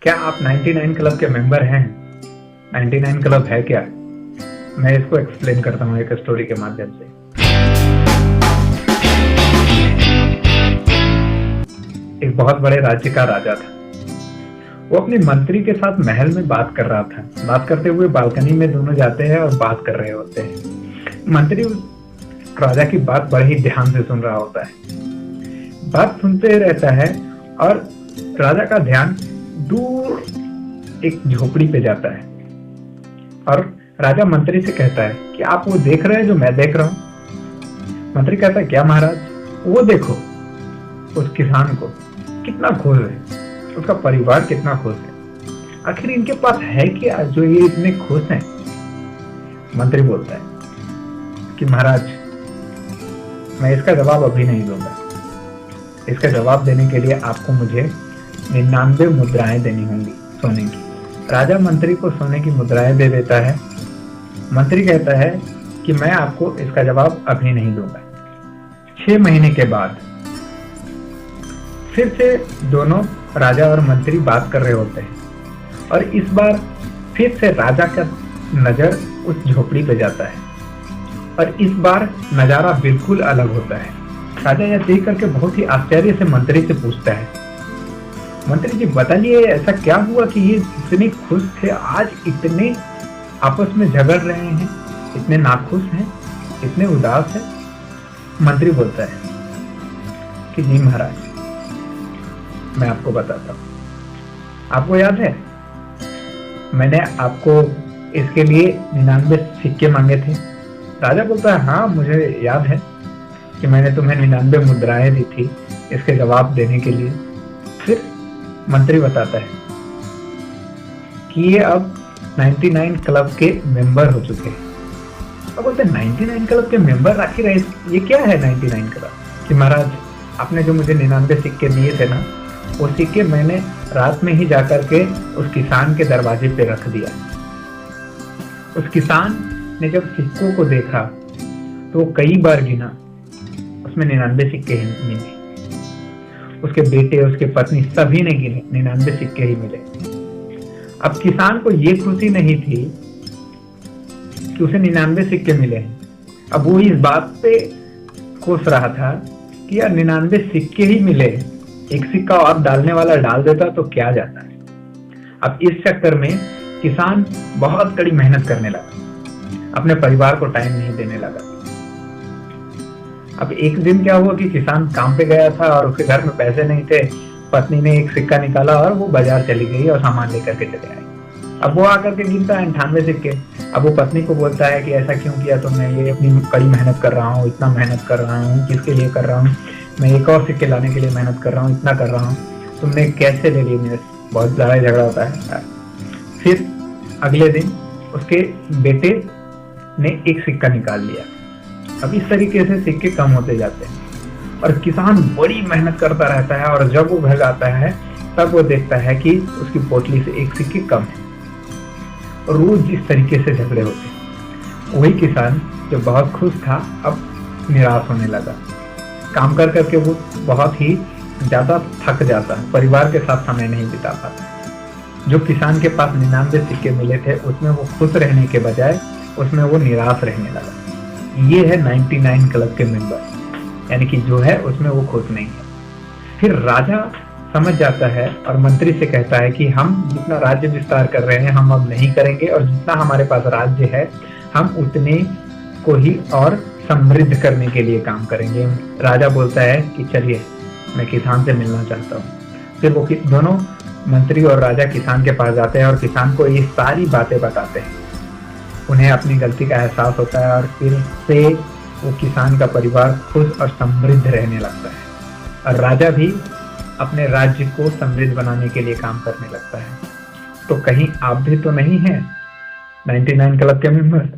क्या आप 99 क्लब के मेंबर हैं? 99 क्लब है क्या? मैं इसको एक्सप्लेन करता हूँ एक स्टोरी के माध्यम से। एक बहुत बड़े राज्य का राजा था। वो अपने मंत्री के साथ महल में बात कर रहा था। बात करते हुए बालकनी में दोनों जाते हैं और बात कर रहे होते हैं। मंत्री राजा की बात बड़े ही ध्यान से सुन रहा होता है। बात सुनते रहता है और राजा का ध्यान दूर एक झोपड़ी पे जाता है और राजा मंत्री से कहता है कि आप वो देख रहे हैं जो मैं देख रहा हूँ? मंत्री कहता है, क्या महाराज? वो देखो, उस किसान को कितना खुश है, उसका परिवार कितना खुश है। आखिर इनके पास है क्या जो ये इतने खुश हैं? मंत्री बोलता है कि महाराज, मैं इसका जवाब अभी नहीं दूंगा। इसका जवाब देने के लिए आपको मुझे 99 मुद्राएं देनी होंगी सोने की। राजा मंत्री को सोने की मुद्राएं दे देता है। मंत्री कहता है कि मैं आपको इसका जवाब अभी नहीं दूंगा। 6 महीने के बाद फिर से दोनों राजा और मंत्री बात कर रहे होते हैं और इस बार फिर से राजा का नजर उस झोपड़ी पे जाता है और इस बार नजारा बिल्कुल अलग होता है। राजा यह देख करके बहुत ही आश्चर्य से मंत्री से पूछता है, मंत्री जी बताइए, ऐसा क्या हुआ कि ये इतने खुश थे, आज इतने आपस में झगड़ रहे हैं, इतने नाखुश हैं, इतने उदास हैं? मंत्री बोलता है कि जी महाराज, मैं आपको बताता हूँ। आपको याद है मैंने आपको इसके लिए 99 सिक्के मांगे थे? राजा बोलता है, हाँ मुझे याद है कि मैंने तुम्हें 99 मुद्राएं दी थी इसके जवाब देने के लिए। फिर मंत्री बताता है कि ये अब 99 क्लब के मेंबर हो चुके हैं। अब बोलते हैं 99 क्लब के मेंबर, आखिर ये क्या है 99 क्लब? कि महाराज, आपने जो मुझे 99 सिक्के दिए थे ना, वो सिक्के मैंने रात में ही जाकर के उस किसान के दरवाजे पे रख दिया। उस किसान ने जब सिक्कों को देखा तो वो कई बार गिना, उसमें 99 सिक्के ही मिले। उसके बेटे, उसके पत्नी सभी ने गिने, 99 सिक्के ही मिले। अब किसान को ये खुशी नहीं थी कि उसे 99 सिक्के मिले हैं। अब वो इस बात पे खुश रहा था कि यार 99 सिक्के ही मिले, एक सिक्का और डालने वाला डाल देता तो क्या जाता है। अब इस चक्कर में किसान बहुत कड़ी मेहनत करने लगा, अपने परिवार को टाइम नहीं देने लगा। अब एक दिन क्या हुआ कि किसान काम पे गया था और उसके घर में पैसे नहीं थे। पत्नी ने एक सिक्का निकाला और वो बाजार चली गई और सामान लेकर के चले आए। अब वो आकर के गिनता है 98 सिक्के। अब वो पत्नी को बोलता है कि ऐसा क्यों किया तुमने, ये अपनी कड़ी मेहनत कर रहा हूँ, इतना मेहनत कर रहा हूँ, किसके लिए कर रहा हूँ, मैं एक और सिक्के लाने के लिए मेहनत कर रहा हूँ, इतना कर रहा हूँ, तुमने कैसे ले लिए मेरे? बहुत ज़्यादा झगड़ा होता है। फिर अगले दिन उसके बेटे ने एक सिक्का निकाल लिया। अब इस तरीके से सिक्के कम होते जाते हैं और किसान बड़ी मेहनत करता रहता है और जब वो घर आता है तब वो देखता है कि उसकी पोटली से एक सिक्के कम है। रोज इस तरीके से झगड़े होते हैं। वही किसान जो बहुत खुश था अब निराश होने लगा। काम कर करके वो बहुत ही ज्यादा थक जाता है, परिवार के साथ समय नहीं बिता पाता। जो किसान के पास 99 सिक्के मिले थे उसमें वो खुश रहने के बजाय उसमें वो निराश रहने लगा। ये है 99 क्लब के मेंबर, यानी कि जो है उसमें वो खुश नहीं है। फिर राजा समझ जाता है और मंत्री से कहता है कि हम जितना राज्य विस्तार कर रहे हैं हम अब नहीं करेंगे और जितना हमारे पास राज्य है हम उतने को ही और समृद्ध करने के लिए काम करेंगे। राजा बोलता है कि चलिए, मैं किसान से मिलना चाहता हूँ। फिर वो दोनों मंत्री और राजा किसान के पास जाते हैं और किसान को ये सारी बातें बताते हैं। उन्हें अपनी गलती का एहसास होता है और फिर से वो किसान का परिवार खुश और समृद्ध रहने लगता है और राजा भी अपने राज्य को समृद्ध बनाने के लिए काम करने लगता है। तो कहीं आप भी तो नहीं हैं 99 क्लब के मेंबर?